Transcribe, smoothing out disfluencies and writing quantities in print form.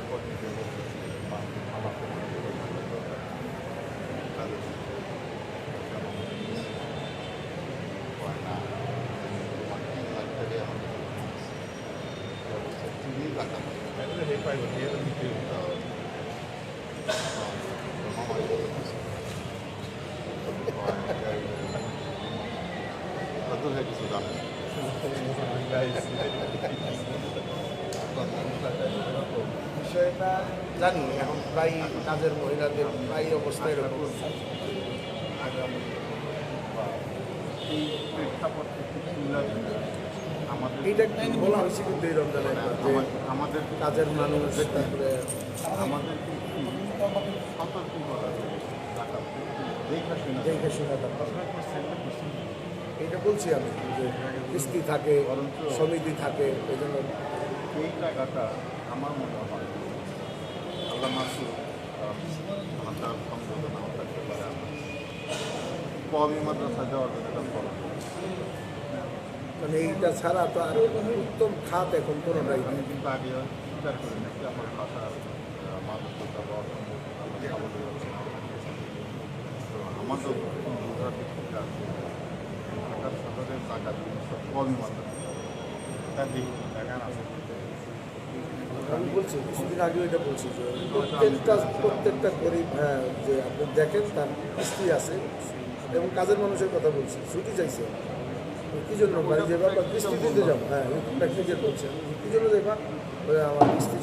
কর্মীদের আমাকে তাদের কিছু জানেন বিষয়টা জানি এখন প্রায় কাজের মহিলাদের প্রায় অবস্থা এরকম। এই প্রেক্ষাপটে আমাদের এইটা একটু বলা হয়েছে কিন্তু এই রমজানে যে আমাদের কাজের মানুষ তারপরে আমাদেরকে সতর্ক করা দেখে শুনে তারপর এইটা বলছি আমি যে কিস্তি থাকে সমিতি থাকে এই জন্য এই টাকাটা আমার মনে হয় আল্লাহ মাসুদ তার সংশোধন থাকতে পারে আমার কমই মাদ্রাসা যাওয়ার জন্য এটা ফলো মানে এইটা ছাড়া তো আর উত্তম খাত এখন কোনোটাই আমি কিন্তু আগে স্বীকার করি নাকি আমার ভাষার মানসিকতা বা তো আমাদের গুজরাট থেকে আছে ঢাকার শহরের টাকা সব কমই মাদ্রাসা তার দিকে দেখান আছে আমি বলছি কিছুদিন আগেও এটা বলছি যে প্রত্যেকটা গরিব হ্যাঁ যে আপনি দেখেন তার স্ত্রী আছে এবং কাজের মানুষের কথা বলছি ছুটি চাইছে কী জন্য বাড়ি যাবা বা কিস্তি দিতে যাবো হ্যাঁ এটা নিজের বলছে কী জন্য দেবা আমার কিস্তি